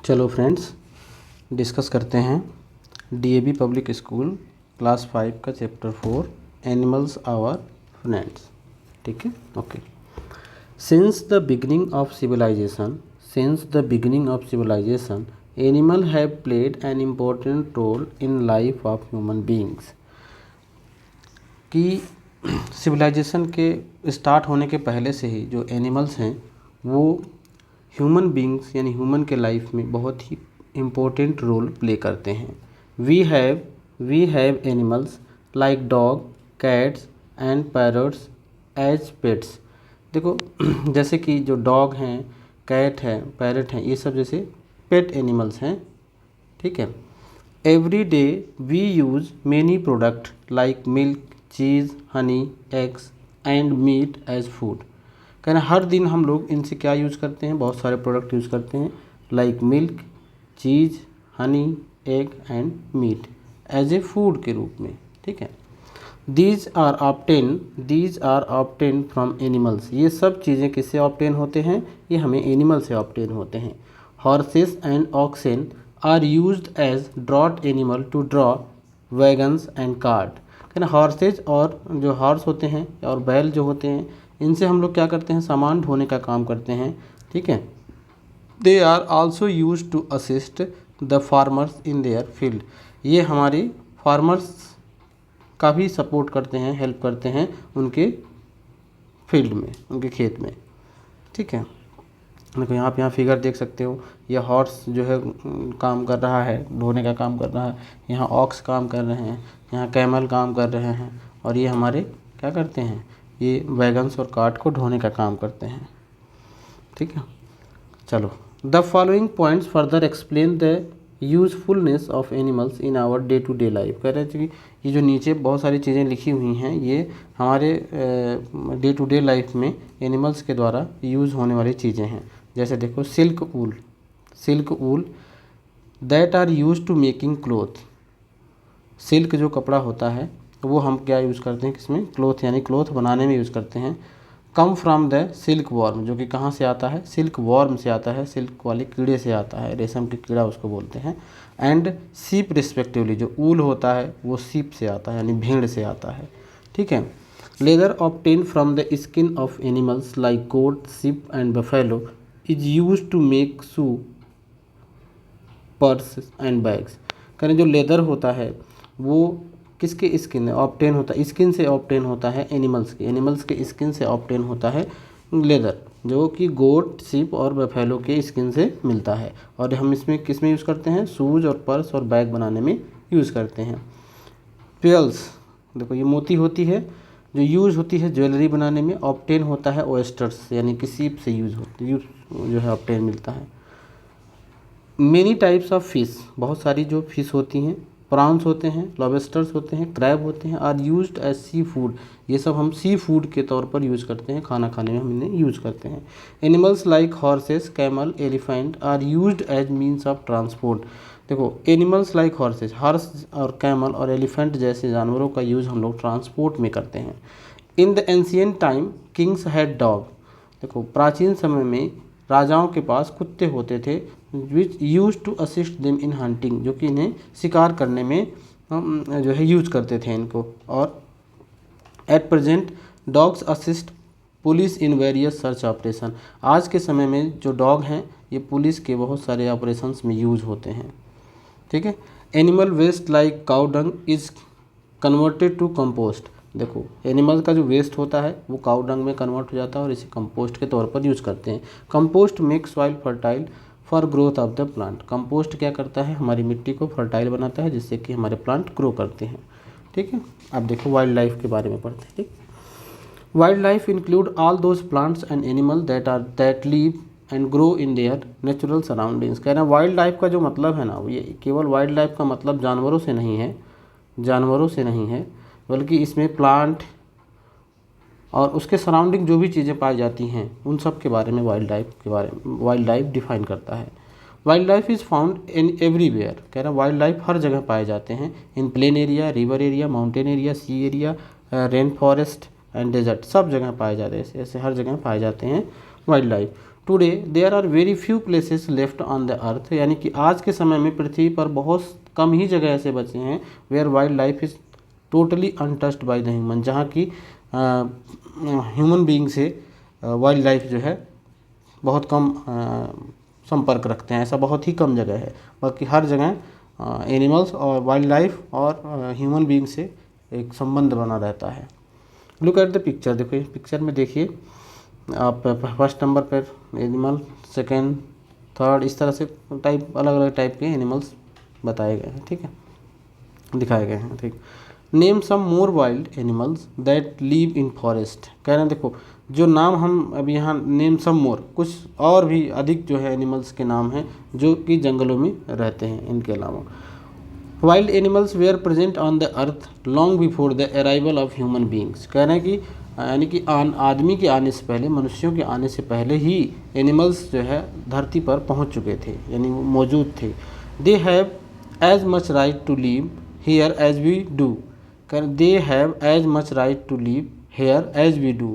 चलो friends, discuss करते हैं डीएवी पब्लिक स्कूल क्लास 5 का चैप्टर 4 एनिमल्स आवर फ्रेंड्स। ठीक है, okay. Since the beginning of civilisation animal have played an important role in life of human beings. कि civilisation के start होने के पहले से ही जो एनिमल्स हैं वो ह्यूमन बींग्स यानी ह्यूमन के लाइफ में बहुत ही इम्पोर्टेंट रोल प्ले करते हैं। We have animals like dog, cats and parrots as pets. देखो जैसे कि जो डॉग हैं, कैट है, पैरट हैं, ये सब जैसे पेट एनिमल्स हैं। ठीक है। Every day we use many product like milk, cheese, honey, eggs and meat as food. कहना हर दिन हम लोग इनसे क्या यूज़ करते हैं, बहुत सारे प्रोडक्ट यूज़ करते हैं like milk, cheese, honey, egg and meat as a food के रूप में। ठीक है। These are obtain from animals. ये सब चीज़ें किससे ऑब्टेन होते हैं? ये हमें एनिमल से ऑब्टेन होते हैं। Horses and oxen are used as draught animal to draw wagons and cart. कहना हॉर्सेज और जो हॉर्स होते हैं और बैल जो होते हैं, इनसे हम लोग क्या करते हैं, सामान ढोने का काम करते हैं। ठीक है। They are also use to assist the farmers in their field. ये हमारे फार्मर्स का भी सपोर्ट करते हैं, हेल्प करते हैं उनके फील्ड में, उनके खेत में। ठीक है। देखो यहाँ फिगर देख सकते हो, यह हॉर्स जो है काम कर रहा है, ढोने का काम कर रहा है। यहाँ ऑक्स काम कर रहे हैं, यहाँ कैमल काम कर रहे हैं, और ये हमारे क्या करते हैं, ये वैगन्स और कार्ट को ढोने का काम करते हैं। ठीक है। चलो, the following points further explain the usefulness of animals in our day to day life. कह रहे थे कि ये जो नीचे बहुत सारी चीज़ें लिखी हुई हैं, ये हमारे डे टू डे लाइफ में एनिमल्स के द्वारा यूज़ होने वाली चीज़ें हैं। जैसे देखो, silk wool that are use to making cloth. Silk जो कपड़ा होता है वो हम क्या यूज़ करते हैं, किसमें, क्लोथ यानी क्लोथ बनाने में यूज़ करते हैं। Come from the silk worm, जो कि कहाँ से आता है, सिल्क वॉर्म से आता है, सिल्क वाले कीड़े से आता है, रेशम के कीड़ा उसको बोलते हैं। एंड सीप रिस्पेक्टिवली, जो ऊल होता है वो सीप से आता है यानी भेड़ से आता है। ठीक है। Leather obtain from the skin of animals like goat, sheep and buffalo is use to make shoe, purse and bags. करें जो लेदर होता है वो किसके स्किन ऑब्टेन होता है, स्किन से ऑब्टेन होता है, एनिमल्स के स्किन से ऑब्टेन होता है लेदर, जो कि गोट, शिप और बफेलो के स्किन से मिलता है। और हम इसमें किस में यूज़ करते हैं, शूज़ और पर्स और बैग बनाने में यूज़ करते हैं। पेल्स, देखो ये मोती होती है जो यूज़ होती है ज्वेलरी बनाने में। ऑब्टेन होता है ओएस्टर्स यानी कि सीप से यूज़ जो है ऑब्टेन मिलता है। मेनी टाइप्स ऑफ फिश, बहुत सारी जो फिश होती हैं, प्रॉन्स होते हैं, लॉबस्टर्स होते हैं, क्रैब होते हैं, are used as sea food. ये सब हम सी फूड के तौर पर यूज़ करते हैं, खाना खाने में हम इन्हें यूज़ करते हैं। Animals like horses, camel, elephant are used as means of transport. देखो एनिमल्स लाइक हॉर्सेस, हॉर्स और कैमल और एलिफेंट जैसे जानवरों का यूज़ हम लोग ट्रांसपोर्ट में करते हैं। In the ancient time Kings had dog. देखो प्राचीन समय में राजाओं के पास कुत्ते होते थे, which use to assist them in hunting, जो कि इन्हें शिकार करने में जो है यूज करते थे इनको। और at present dogs assist police in various search operation. आज के समय में जो डॉग हैं ये पुलिस के बहुत सारे ऑपरेशंस में यूज होते हैं। ठीक है। Animal waste like cow dung is converted to compost. देखो एनिमल का जो वेस्ट होता है वो काउ डंग में कन्वर्ट हो जाता है और इसे कंपोस्ट के तौर पर यूज़ करते हैं। Compost make soil fertile for growth of the plant. Compost क्या करता है, हमारी मिट्टी को फर्टाइल बनाता है जिससे कि हमारे प्लांट ग्रो करते हैं। ठीक है। अब देखो वाइल्ड लाइफ के बारे में पढ़ते हैं। ठीक, wild life include all those plants and animal that live and grow in their natural surroundings. कहना वाइल्ड लाइफ का जो मतलब है ना, ये केवल वाइल्ड लाइफ का मतलब जानवरों से नहीं है, बल्कि इसमें प्लांट और उसके सराउंडिंग जो भी चीज़ें पाई जाती हैं उन सब के बारे में वाइल्ड लाइफ डिफाइन करता है। Wild life is found in everywhere. कह रहा है वाइल्ड लाइफ हर जगह पाए जाते हैं, in plain area, river area, mountain area, sea area, rain forest and desert, सब जगह पाए जाते हैं। ऐसे हर जगह पाए जाते हैं wild life. Today there are very few places left on the earth, यानी कि आज के समय में पृथ्वी पर बहुत कम ही जगह ऐसे बचे हैं where wild life is totally untouched by the human, जहाँ की ह्यूमन बीइंग से वाइल्ड लाइफ जो है बहुत कम संपर्क रखते हैं, ऐसा बहुत ही कम जगह है। बाकी हर जगह एनिमल्स और वाइल्ड लाइफ और ह्यूमन बीइंग से एक संबंध बना रहता है। लुक एट द पिक्चर, देखो पिक्चर में देखिए आप फर्स्ट नंबर पर एनिमल, सेकेंड, थर्ड, इस तरह से टाइप अलग अलग टाइप के एनिमल्स बताए गए हैं, ठीक है, दिखाए गए हैं, ठीक। Name some more wild animals that live in forest, कह रहे हैं देखो जो नाम हम अभी यहाँ नेम सम मोर, कुछ और भी अधिक जो है एनिमल्स के नाम हैं जो कि जंगलों में रहते हैं। इनके अलावा wild animals were present on the earth long before the arrival of human beings, कह रहे हैं कि यानी कि आदमी के आने से पहले, मनुष्यों के आने से पहले ही एनिमल्स जो है धरती पर पहुंच चुके थे, यानी वो मौजूद थे। They have as much right to live here as we do, they have as much right to live here as we do,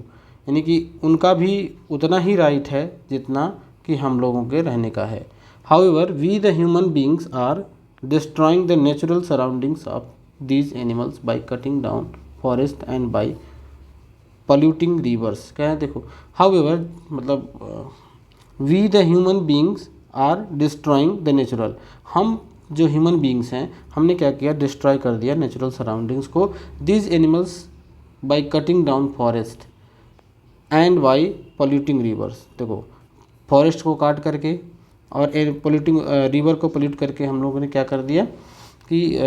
यानी कि उनका भी उतना ही राइट है जितना कि हम लोगों के रहने का है। However we the human beings are destroying the natural surroundings of these animals by cutting down forest and by polluting rivers, क्या है देखो हाउएवर मतलब we the human beings are destroying the natural, हम जो ह्यूमन बींग्स हैं हमने क्या किया, डिस्ट्रॉय कर दिया नेचुरल सराउंडिंग्स को। These animals by cutting down forest and by polluting reverse, देखो फॉरेस्ट को काट करके और पॉल्यूटिंग रिवर को पॉल्यूट करके हम लोगों ने क्या कर दिया कि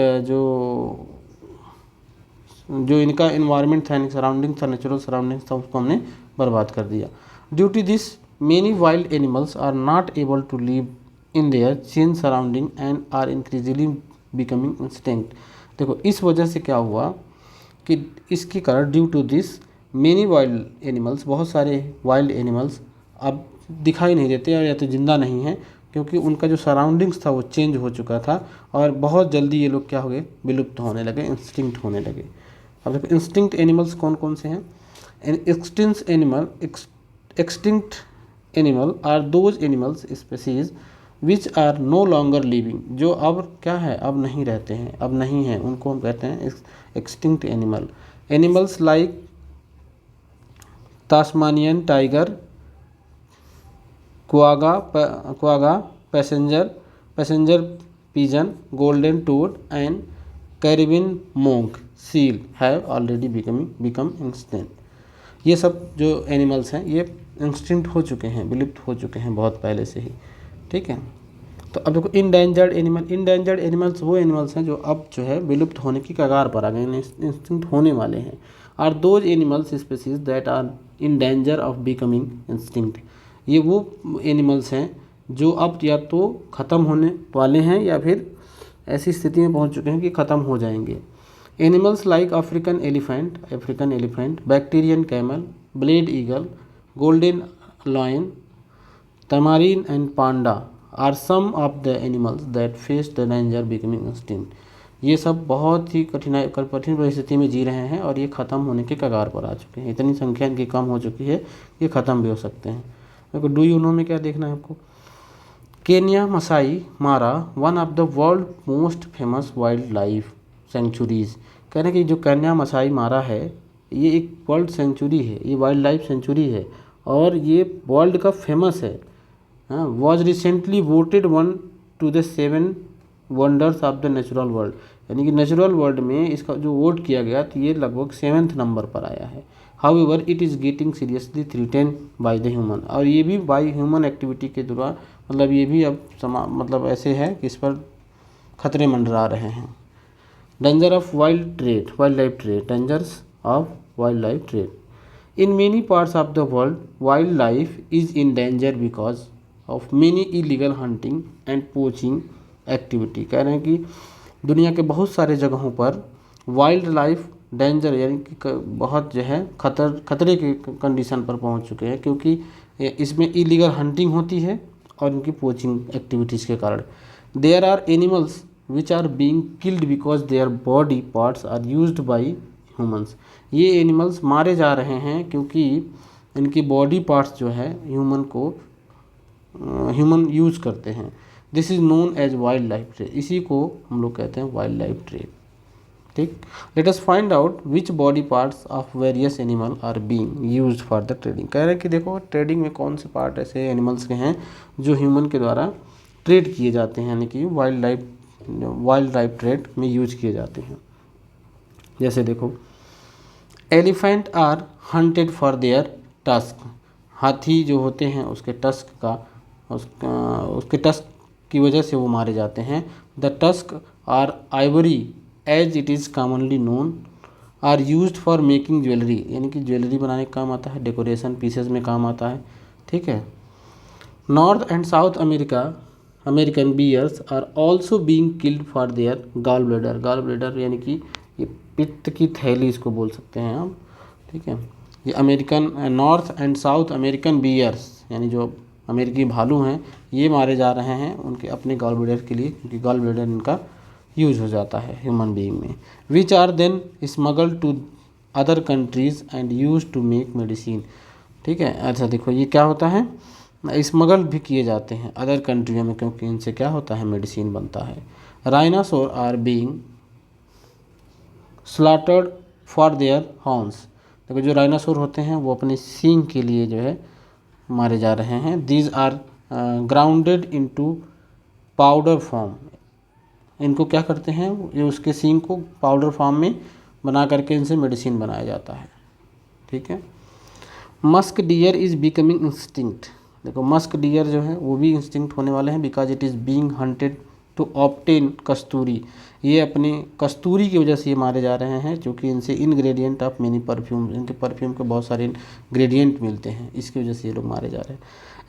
जो इनका इन्वायरमेंट था, सराउंडिंग था, नेचुरल सराउंडिंग्स था, उसको हमने बर्बाद कर दिया। Due to this many wild animals are not able to live in their change surrounding and are increasingly becoming instinct, देखो इस वजह से क्या हुआ कि इसके कारण due to this many wild animals, बहुत सारे वाइल्ड एनिमल्स अब दिखाई नहीं देते और या तो ज़िंदा नहीं हैं, क्योंकि उनका जो सराउंडिंग्स था वो चेंज हो चुका था और बहुत जल्दी ये लोग क्या हो गए, विलुप्त होने लगे, इंस्टिंक्ट होने लगे। अब देखो इंस्टिंक्ट एनिमल्स कौन कौन से हैं। Extinct animal are those animals species which are no longer living, जो अब क्या है, अब नहीं रहते हैं, अब नहीं हैं, उनको हम कहते हैं extinct animal. Animals like Tasmanian tiger, quagga, passenger pigeon, golden toad and Caribbean monk seal have already become extinct, ये सब जो एनिमल्स हैं ये एक्सटिंक्ट हो चुके हैं, विलुप्त हो चुके हैं बहुत पहले से ही, ठीक है। तो अब देखो इंडेंजर्ड एनिमल्स वो एनिमल्स हैं जो अब जो है विलुप्त होने की कगार पर आ गए, एक्सटिंक्ट होने वाले हैं। Are those animals species that are in danger of becoming extinct, ये वो एनिमल्स हैं जो अब या तो ख़त्म होने वाले हैं या फिर ऐसी स्थिति में पहुंच चुके हैं कि ख़त्म हो जाएंगे। Animals like African elephant, Bactrian camel, bald eagle, golden lion, tamarin and panda are some of the animals that face the danger becoming extinct, ये सब बहुत ही कठिन परिस्थिति में जी रहे हैं और ये ख़त्म होने के कगार पर आ चुके हैं, इतनी संख्या इनकी कम हो चुकी है, ये ख़त्म भी हो सकते हैं। देखो डू यू नो में क्या देखना है आपको। केन्या मसाई मारा one of the world most famous wild life centuries, कह रहे हैं कि जो केन्या मसाई मारा है ये एक वर्ल्ड सेंचुरी है, ये वाइल्ड लाइफ सेंचुरी है और ये वर्ल्ड का फेमस है। Was recently voted one two the 7 wonders of the natural world, यानी कि नेचुरल वर्ल्ड में इसका जो वोट किया गया तो ये लगभग 7th नंबर पर आया है। However it is getting seriously threatened bye the human, और ये भी बाय ह्यूमन एक्टिविटी के द्वारा, मतलब ये भी अब मतलब ऐसे है कि इस पर खतरे मंडरा रहे हैं। Danger of wild life trade, dangers of wild life trade. In many parts of the world wild life is in danger because of many illegal hunting and poaching activity, कह रहे हैं कि दुनिया के बहुत सारे जगहों पर वाइल्ड लाइफ डेंजर यानी कि बहुत जो है खतरे के कंडीशन पर पहुंच चुके हैं, क्योंकि इसमें इलीगल हंटिंग होती है और इनकी पोचिंग एक्टिविटीज़ के कारण। There are animals which are being killed because their body parts are used by humans, ये एनिमल्स मारे जा रहे हैं क्योंकि इनकी बॉडी पार्ट्स जो है ह्यूमन को ह्यूमन यूज़ करते हैं। This is known as wild life trade, इसी को हम लोग कहते हैं वाइल्ड लाइफ ट्रेड। ठीक, let us find out which body parts of various animal are being used for the trading. कह रहे हैं कि देखो ट्रेडिंग में कौन से पार्ट ऐसे एनिमल्स के हैं जो ह्यूमन के द्वारा ट्रेड किए जाते हैं, यानी कि वाइल्ड लाइफ ट्रेड में यूज किए जाते हैं। जैसे देखो, elephant are hunted for their tusk, हाथी जो होते हैं उसके टस्क की वजह से वो मारे जाते हैं। The tusk are ivory as it is commonly known are used for making jewellery, यानी कि ज्वेलरी बनाने का काम आता है, डेकोरेशन पीसेस में काम आता है। ठीक है, north and south American bears are also being killed for their gall bladder यानी कि ये पित्त की थैली इसको बोल सकते हैं आप। ठीक है, ये north and south American bears यानी जो अमेरिकी भालू हैं ये मारे जा रहे हैं उनके अपने गॉल ब्लैडर के लिए, क्योंकि गॉल ब्लैडर इनका यूज हो जाता है ह्यूमन बीइंग में। Which are then smuggled to other countries and use to make medicine. ठीक है, अच्छा देखो ये क्या होता है, स्मगल भी किए जाते हैं अदर कंट्रियों में, क्योंकि इनसे क्या होता है, मेडिसिन बनता है। Rhinoceros are being slaughtered for their horns, देखो जो राइनासोर होते हैं वो अपने सींग के लिए जो है मारे जा रहे हैं। These are grounded into powder form, इनको क्या करते हैं, ये उसके सींग को पाउडर फॉर्म में बना करके इनसे मेडिसिन बनाया जाता है। ठीक है, musk deer is becoming instinct, देखो मस्क डियर जो है वो भी इंस्टिंक्ट होने वाले हैं, because it is being hunted to obtain कस्तूरी, ये अपने कस्तूरी की वजह से ये मारे जा रहे हैं, क्योंकि इनसे इनग्रेडिएंट ऑफ मेनी परफ्यूम, इनके परफ्यूम के बहुत सारे इंग्रेडिएंट मिलते हैं, इसकी वजह से ये लोग मारे जा रहे हैं।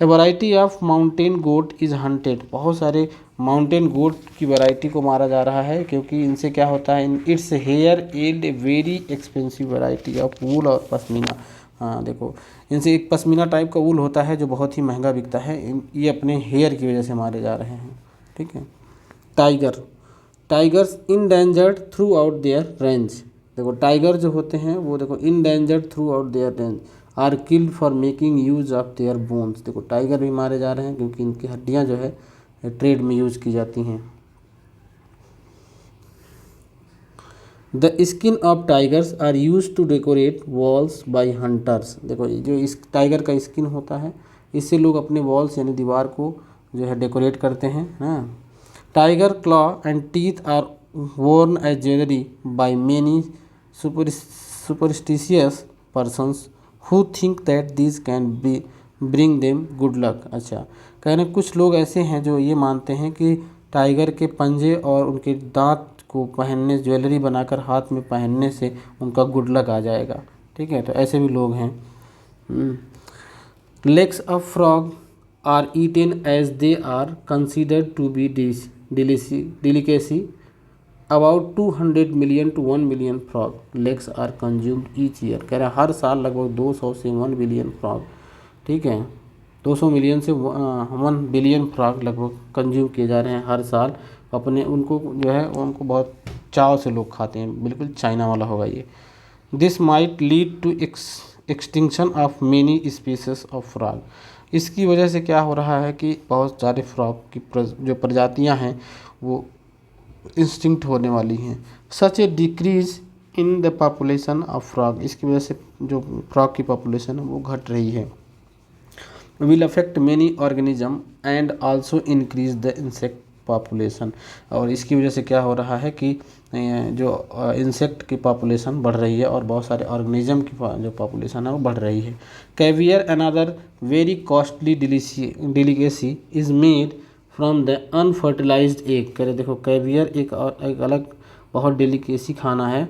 A variety of mountain goat is hunted, बहुत सारे माउंटेन गोट की वैरायटी को मारा जा रहा है, क्योंकि इनसे क्या होता है, in its hair yield a very expensive variety of wool और पश्मीना। हाँ देखो, इनसे एक पश्मीना टाइप का वूल होता है जो बहुत ही महंगा बिकता है, ये अपने हेयर की वजह से मारे जा रहे हैं। ठीक है, tigers endangered throughout their range, देखो टाइगर जो होते हैं वो देखो endangered throughout their range are killed for making use of their bones, देखो टाइगर भी मारे जा रहे हैं क्योंकि इनकी हड्डियां जो है ट्रेड में यूज की जाती हैं। The skin of tigers are use to decorate walls by hunters, देखो जो इस टाइगर का स्किन होता है इससे लोग अपने वॉल्स यानी दीवार को जो है डेकोरेट करते हैं। हाँ, tiger claw and teeth are worn as jewellery by many superstitious persons who think that this can be bring them good luck. अच्छा, कह रहे कुछ लोग ऐसे हैं जो ये मानते हैं कि टाइगर के पंजे और उनके दांत को पहनने, ज्वेलरी बनाकर हाथ में पहनने से उनका गुड लक आ जाएगा। ठीक है, तो ऐसे भी लोग हैं। Legs of frog are eaten as they are considered to be delicacy. About 200 million to 1 million frog legs are consumed each year, कह रहा है हर साल लगभग 200 से 1 बिलियन फ्रॉग, ठीक है 200 मिलियन से 1 बिलियन फ्रॉग लगभग कंज्यूम किए जा रहे हैं हर साल अपने, उनको जो है उनको बहुत चाव से लोग खाते हैं, बिल्कुल चाइना वाला होगा ये। This might lead to extinction of many species of frog, इसकी वजह से क्या हो रहा है कि बहुत सारे फ्रॉग की जो प्रजातियां हैं वो इंस्टिंक्ट होने वाली हैं। Such a decrease in the population of frog, इसकी वजह से जो फ्रॉग की पॉपुलेशन है वो घट रही है। Will affect many organism and also increase the insect population, और इसकी वजह से क्या हो रहा है कि जो इंसेक्ट की पॉपुलेशन बढ़ रही है और बहुत सारे ऑर्गेनिज्म की जो पॉपुलेशन है वो बढ़ रही है। Caviar another very costly delicacy is made from the unfertilised egg, कह रहे देखो कैवियर एक अलग बहुत डेलिकेसी खाना है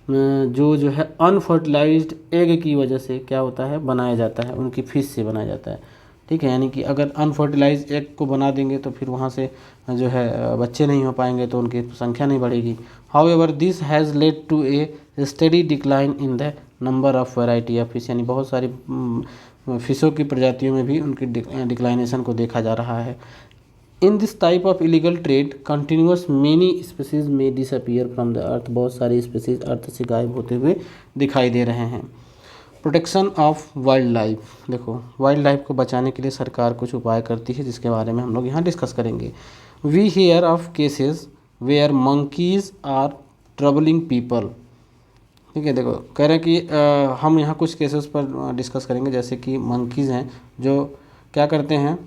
जो है अनफर्टिलाइज्ड एग की वजह से क्या होता है बनाया जाता है, उनकी फिश से बनाया जाता है। ठीक है, यानी कि अगर अनफर्टिलाइज्ड एग को बना देंगे तो फिर वहाँ से जो है बच्चे नहीं हो पाएंगे तो उनकी संख्या नहीं बढ़ेगी। However this has led to a steady decline in the number of variety of fish, यानी बहुत सारी फिशों की प्रजातियों में भी उनकी डिक्लाइनेशन को देखा जा रहा है। In this type of illegal trade continuous many species में डिसअपियर फ्रॉम द अर्थ, बहुत सारी स्पीसीज अर्थ से गायब होते हुए दिखाई दे रहे हैं। प्रोटेक्शन ऑफ वाइल्ड लाइफ, देखो वाइल्ड लाइफ को बचाने के लिए सरकार कुछ उपाय करती है जिसके बारे में हम लोग यहाँ डिस्कस करेंगे। We hear of cases where monkeys are troubling people, ठीक है। देखो कह रहे हैं कि हम यहाँ कुछ केसेस पर डिस्कस करेंगे, जैसे कि मंकीज़ हैं जो क्या करते हैं,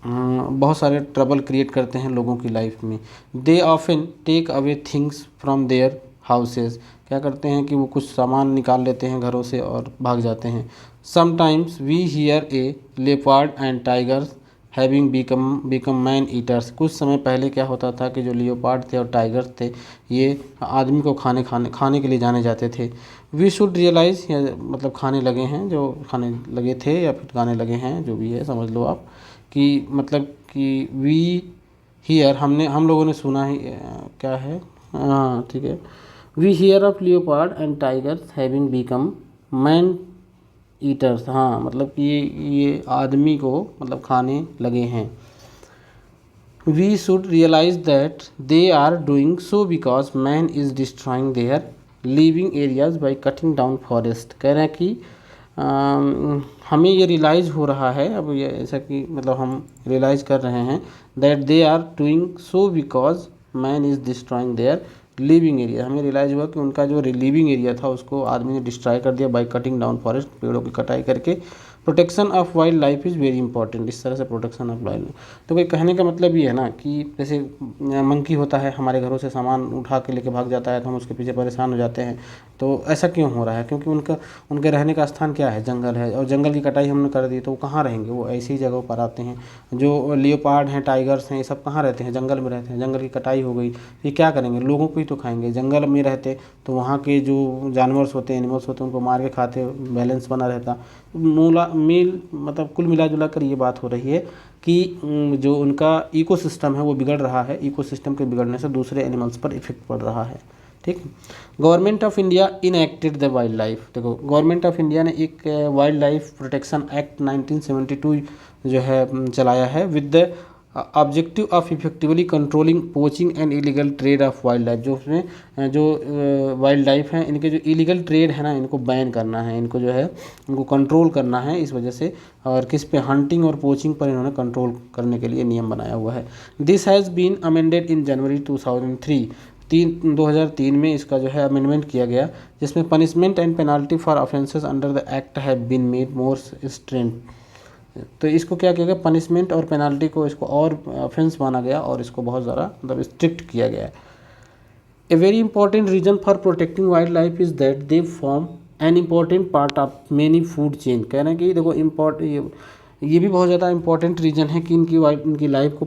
बहुत सारे ट्रबल क्रिएट करते हैं लोगों की लाइफ में। They often take away things from their houses, क्या करते हैं कि वो कुछ सामान निकाल लेते हैं घरों से और भाग जाते हैं। Sometimes we hear a leopard and tigers having become man eaters, कुछ समय पहले क्या होता था कि जो लियोपार्ड थे और टाइगर्स थे ये आदमी को खाने के लिए जाने जाते थे। वी शुड रियलाइज़, मतलब खाने लगे हैं, जो खाने लगे थे या फिर खाने लगे हैं, जो भी है समझ लो आप, कि मतलब कि वी हियर हम लोगों ने सुना ही क्या है, हाँ ठीक है। We hear of leopard and tigers having become man eaters, हाँ मतलब कि ये आदमी को मतलब खाने लगे हैं। We should realise that they are doing so because man is destroying their living areas by cutting down forest, कह रहे हैं कि हमें ये रियलाइज़ हो रहा है, अब ये ऐसा कि मतलब हम रियलाइज़ कर रहे हैं that they are doing so because man is destroying their living area, हमें रियलाइज़ हुआ कि उनका जो लिविंग एरिया था उसको आदमी ने डिस्ट्रॉय कर दिया बाय कटिंग डाउन फॉरेस्ट, पेड़ों की कटाई करके। Protection of wild life is very important, इस तरह से प्रोटेक्शन ऑफ वाइल्ड, तो भाई कहने का मतलब ये है ना कि जैसे मंकी होता है हमारे घरों से सामान उठा के लेके भाग जाता है तो हम उसके पीछे परेशान हो जाते हैं। तो ऐसा क्यों हो रहा है, क्योंकि उनके रहने का स्थान क्या है, जंगल है, और जंगल की कटाई हमने कर दी तो वो कहाँ रहेंगे, वो ऐसी जगहों पर आते हैं। जो लियोपार्ड हैं, टाइगर्स हैं, ये सब कहाँ रहते हैं, जंगल में रहते हैं। जंगल की कटाई हो गई, ये क्या करेंगे, लोगों को ही तो खाएंगे। जंगल में रहते तो वहाँ के जो जानवर्स होते हैं, एनिमल्स होते हैं, उनको मार के खाते, बैलेंस बना रहता। मतलब कुल मिला जुला कर ये बात हो रही है कि जो उनका इकोसिस्टम है वो बिगड़ रहा है, इकोसिस्टम के बिगड़ने से दूसरे एनिमल्स पर इफेक्ट पड़ रहा है, ठीक है। Government of India enacted the wild life, देखो गवर्नमेंट ऑफ इंडिया ने एक वाइल्ड लाइफ प्रोटेक्शन एक्ट 1972 जो है चलाया है with the objective of effectively controlling poaching and illegal trade off wild life, जो उसमें जो वाइल्ड लाइफ हैं इनके जो इलीगल ट्रेड है ना, इनको बैन करना है, इनको जो है इनको कंट्रोल करना है इस वजह से। और किस पे, हंटिंग और पोचिंग पर इन्होंने कंट्रोल करने के लिए नियम बनाया हुआ है। This has been amended in January 2003 में इसका जो है अमेंडमेंट किया गया, जिसमें punishment and penalty for offences under the act have been made more strength, तो इसको क्या किया गया, पनिशमेंट और पेनाल्टी को इसको और ऑफेंस माना गया और इसको बहुत ज़्यादा मतलब स्ट्रिक्ट किया गया है। A very important reason for protecting wild life is that they form an important part of many food chain, कह रहे हैं कि देखो ये भी बहुत ज़्यादा इंपॉर्टेंट रीजन है कि इनकी लाइफ को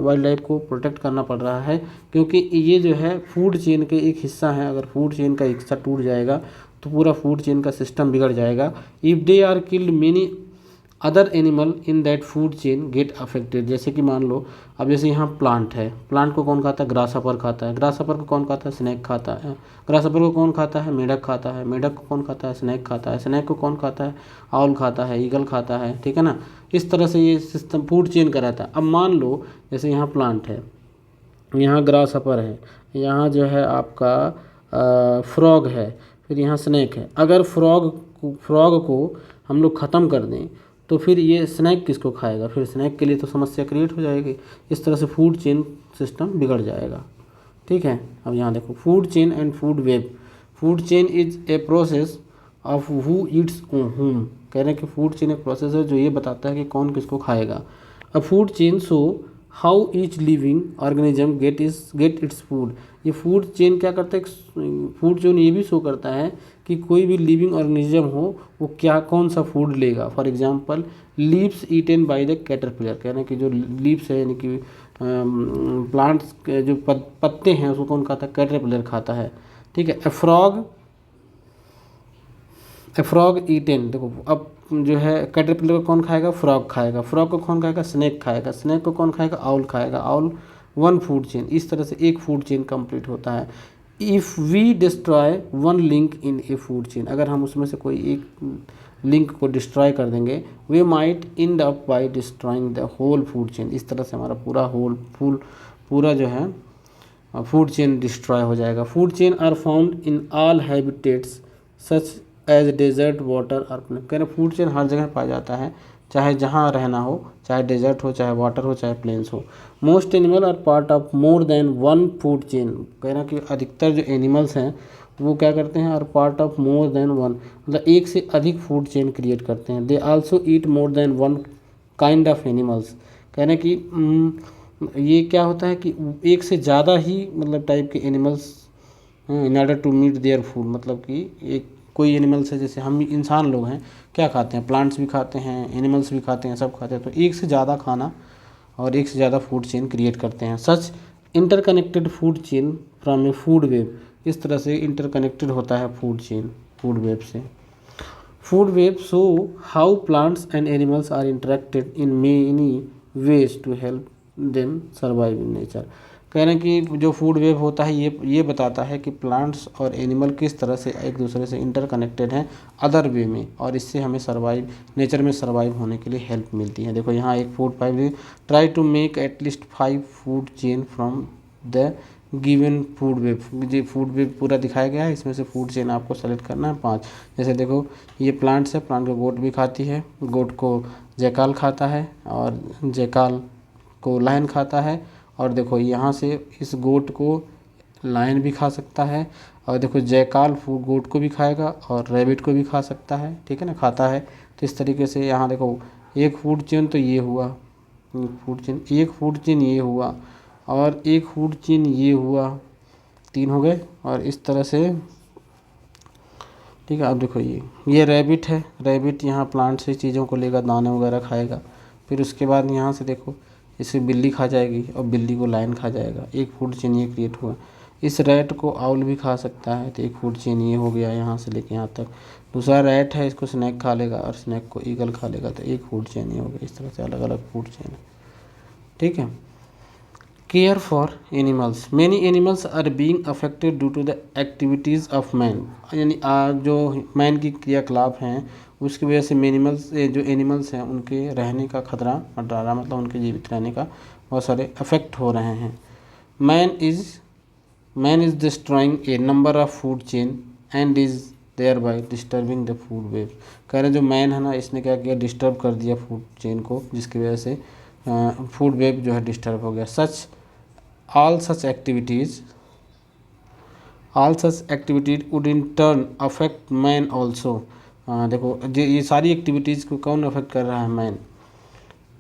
वाइल्ड लाइफ को प्रोटेक्ट करना पड़ रहा है, क्योंकि ये जो है फूड चेन के एक हिस्सा है। अगर फूड चेन का हिस्सा टूट जाएगा तो पूरा फूड चेन का सिस्टम बिगड़ जाएगा। If they are killed many other animal in that food chain get affected, जैसे कि मान लो अब जैसे यहाँ प्लांट है, प्लांट को कौन खाता है, ग्रासहॉपर खाता है, ग्रासहॉपर को कौन खाता है, स्नेक खाता है, ग्रासहॉपर को कौन खाता है, मेढक खाता है, मेढक को कौन खाता है, स्नेक खाता है, स्नेक को कौन खाता है, आउल खाता है, ईगल खाता है, ठीक है ना। इस तरह से ये सिस्टम फूड चेन का रहता है। अब मान लो जैसे यहाँ प्लांट है, यहाँ ग्रासहॉपर है, यहाँ जो है आपका फ्रॉग है, फिर यहाँ स्नेक है। अगर फ्रॉग को हम लोग ख़त्म कर दें तो फिर ये स्नैक किसको खाएगा, फिर स्नैक के लिए तो समस्या क्रिएट हो जाएगी। इस तरह से फूड चेन सिस्टम बिगड़ जाएगा, ठीक है। अब यहाँ देखो food chain and food web, food chain is a process of who Yeats home, कह रहे हैं कि फूड चेन एक प्रोसेस है जो ये बताता है कि कौन किसको खाएगा। अ food chain so how each living organism gate its food, ये फूड चेन क्या करता है, फूड चेन ये भी शो करता है कि कोई भी लिविंग ऑर्गेनिज्म हो वो कौन सा फूड लेगा। For example leaves eaten by the caterpillar, कह रहे हैं कि जो लीव्स है यानी कि प्लांट्स के जो पत्ते हैं उसको कौन खाता है, कैटरपिलर खाता है, ठीक है। ए फ्रॉग ईटेन, देखो अब जो है कैटरपिलर को कौन खाएगा, फ्रॉग खाएगा, फ्रॉग को कौन खाएगा, स्नेक खाएगा, स्नेक को कौन खाएगा, आउल खाएगा, आउल वन फूड चेन। इस तरह से एक फूड चेन कंप्लीट होता है। If we destroy one link in a food chain, अगर हम उसमें से कोई एक लिंक को डिस्ट्रॉय कर देंगे, we might end up by destroying the whole food chain, इस तरह से हमारा पूरा जो है फूड चेन डिस्ट्रॉय हो जाएगा। Food chain are found in all habitats such as desert water और कह रहे फूड चेन हर जगह पाया जाता है, चाहे जहाँ रहना हो, चाहे डेजर्ट हो, चाहे वाटर हो, चाहे प्लेन्स हो। Most animal are part of more than one food chain, कह रहे कि अधिकतर जो एनिमल्स हैं वो क्या करते हैं, are part of more than one, मतलब एक से अधिक फूड चेन क्रिएट करते हैं। They also eat more than one kind of animals, कह रहे कि ये क्या होता है कि एक से ज़्यादा ही मतलब टाइप के animals in order to meet their food, मतलब कि एक कोई एनिमल्स है, जैसे हम इंसान लोग हैं क्या खाते हैं, प्लांट्स भी खाते हैं, एनिमल्स भी खाते हैं, सब खाते हैं, तो एक से ज़्यादा खाना और एक से ज़्यादा फूड चेन क्रिएट करते हैं। Such interconnected food chain from a food web, इस तरह से इंटरकनेक्टेड होता है फूड चेन फूड वेब से। Food web show how plants and animals are interacted in many ways to help them survive in nature, कह रहे हैं कि जो फूड वेब होता है ये बताता है कि प्लांट्स और एनिमल किस तरह से एक दूसरे से इंटरकनेक्टेड हैं अदर वे में, और इससे हमें सर्वाइव नेचर में सर्वाइव होने के लिए हेल्प मिलती है। देखो यहाँ एक food pipe, try to make at least 5 food chain from the given food web, जो फूड वेब पूरा दिखाया गया है, इसमें से फूड चेन आपको सेलेक्ट करना है 5। जैसे देखो ये प्लांट्स है, प्लांट को गोट भी खाती है, गोट को जैकाल खाता है, और जैकाल को लायन खाता है, और देखो यहाँ से इस गोट को लायन भी खा सकता है, और देखो जयकाल फूड गोट को भी खाएगा और रैबिट को भी खा सकता है, ठीक है ना, खाता है। तो इस तरीके से यहाँ देखो एक फूड चेन तो ये हुआ, एक फूड चेन ये हुआ, और एक फूड चेन ये हुआ, 3 हो गए, और इस तरह से, ठीक है। अब देखो ये रैबिट है, रैबिट यहाँ प्लांट से चीज़ों को लेकर दाने वगैरह खाएगा, फिर उसके बाद यहाँ से देखो इसे बिल्ली खा जाएगी और बिल्ली को लायन खा जाएगा, एक फूड चेन ये क्रिएट हुआ। इस रैट को आउल भी खा सकता है, तो एक फूड चेन ये हो गया यहाँ से लेके यहाँ तक। दूसरा रैट है, इसको स्नैक खा लेगा और स्नैक को ईगल खा लेगा, तो एक फूड चेन ये हो गया। इस तरह से अलग अलग फूड चेन है, ठीक है। Care for animals, many animals are being affected due to the activities of man, यानी जो मैन की क्रियाकलाप हैं उसकी वजह से जो एनिमल्स हैं उनके रहने का खतरा डरा, मतलब उनके जीवित रहने का बहुत सारे अफेक्ट हो रहे हैं। Man is destroying a number of food chain and is thereby disturbing the food web, कह रहे जो मैन है ना, इसने क्या किया, डिस्टर्ब कर दिया फूड चेन को, जिसकी वजह से फूड वेब जो है डिस्टर्ब हो गया। all such activities would in turn affect man also। देखो ये सारी एक्टिविटीज़ को कौन अफेक्ट कर रहा है, man.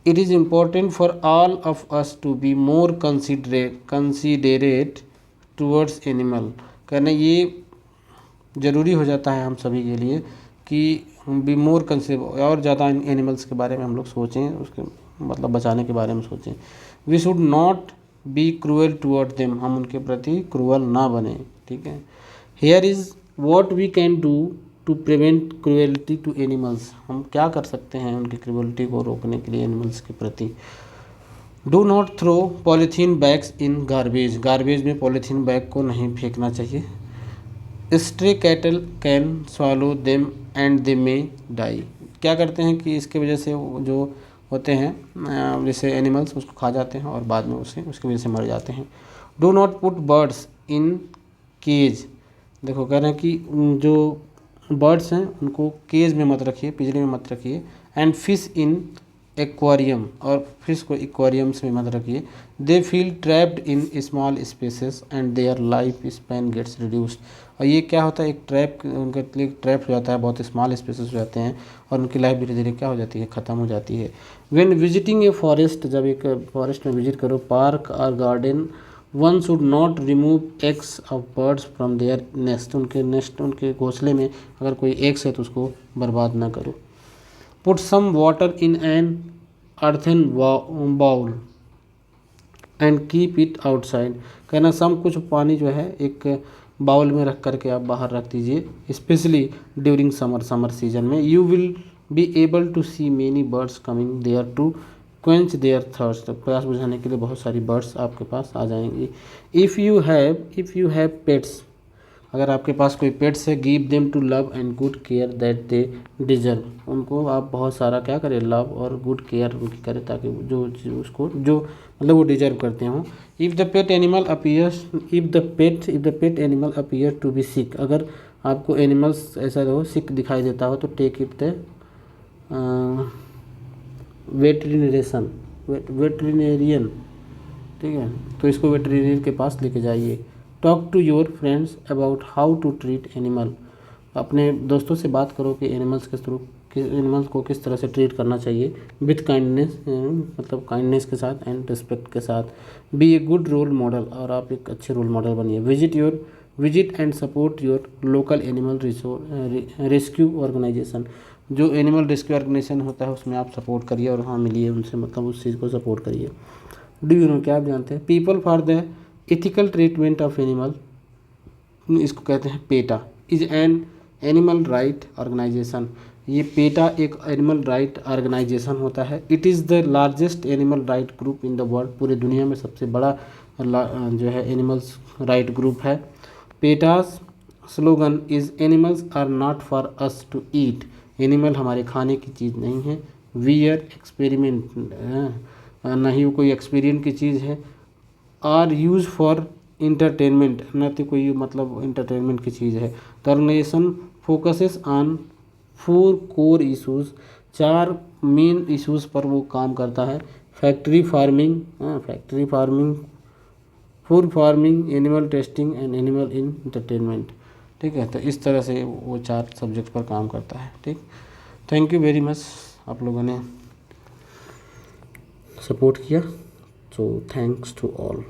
It is important for all of us to be more considerate towards animal, कहना ये ज़रूरी हो जाता है हम सभी के लिए कि बी मोर कंसिडर, और ज़्यादा एनिमल्स के बारे में हम लोग सोचें, उसके मतलब बचाने के बारे में सोचें। We should not be cruel toward them, हम उनके प्रति क्रूअल ना बने, ठीक है। Here is what we can do to prevent cruelty to animals, हम क्या कर सकते हैं उनकी क्रूएलिटी को रोकने के लिए एनिमल्स के प्रति। Do not throw polythene bags in garbage, garbage में पॉलीथीन बैग को नहीं फेंकना चाहिए। Stray cattle can swallow them and they may die, क्या करते हैं कि इसके वजह से जो होते हैं जैसे एनिमल्स उसको खा जाते हैं और बाद में उसकी वजह से मर जाते हैं। Do not put birds in cage, देखो कह रहे हैं कि जो बर्ड्स हैं उनको केज में मत रखिए, पिंजरे में मत रखिए। एंड फिश इन एक्वेरियम, और फिश को एक्वेरियम्स में मत रखिए। They feel trapped in small spaces and their life span gets reduced, और ये क्या होता है, एक ट्रैप उनके लिए ट्रैप हो जाता है, बहुत स्मॉल स्पेसेस हो जाते हैं और उनकी लाइफ धीरे धीरे क्या हो जाती है, ख़त्म हो जाती है। व्हेन विजिटिंग ए फॉरेस्ट, जब एक फॉरेस्ट में विजिट करो, पार्क और garden, one should not remove eggs of birds from there nest, उनके घोंसले में अगर कोई एग्स है तो उसको बर्बाद ना करो। Put some water in an earthen bowl and keep it outside, कहना सम कुछ पानी जो है एक बाउल में रख करके आप बाहर रख दीजिए, स्पेशली ड्यूरिंग समर सीजन में। You will be able to see many birds coming there to quench their thirst, प्यास बुझाने के लिए बहुत सारी बर्ड्स आपके पास आ जाएंगी। इफ़ यू हैव पेट्स, अगर आपके पास कोई पेट्स है, give them to love and good care that they deserve, उनको आप बहुत सारा क्या करें, लव और गुड केयर उनकी करें, ताकि जो मतलब वो डिजर्व करते हों। If the pet animal appear to be sick, अगर आपको एनिमल्स ऐसा हो सिक दिखाई देता हो तो टेक इट द वेटरिनेरियन, ठीक है, तो इसको वेटरिनेरियन के पास लेके जाइए। Talk to your friends about how to treat animal, अपने दोस्तों से बात करो कि एनिमल्स को किस तरह से ट्रीट करना चाहिए। विथ काइंडनेस, मतलब काइंडनेस के साथ एंड रिस्पेक्ट के साथ। Be a good role model, और आप एक अच्छे रोल मॉडल बनिए। Visit and support your local animal rescue organisation, जो एनिमल रेस्क्यू ऑर्गेनाइजेशन होता है उसमें आप सपोर्ट करिए और वहाँ मिलिए उनसे, मतलब उस चीज़ को सपोर्ट करिए। डू यू नो, क्या आप जानते हैं, people for the ethical treatment of animal, इसको कहते हैं PETA, is an animal right organisation. ये पेटा एक एनिमल राइट ऑर्गेनाइजेशन होता है। It is the largest animal right group in the world, पूरे दुनिया में सबसे बड़ा जो है एनिमल्स राइट ग्रुप है। PETA's slogan is animals are not for us to eat, animal हमारे खाने की चीज़ नहीं है। वी आर एक्सपेरिमेंट, ना ही वो कोई एक्सपेरिमेंट की चीज़ है। आर यूज फॉर इंटरटेनमेंट, न तो कोई मतलब इंटरटेनमेंट की चीज़ है। The organisation focuses on 4 core issues, 4 main issues पर वो काम करता है। Factory farming, food farming, animal testing and animal in entertainment, ठीक है। तो इस तरह से वो 4 सब्जेक्ट पर काम करता है, ठीक। थैंक यू वेरी मच, आप लोगों ने सपोर्ट किया, सो थैंक्स टू ऑल।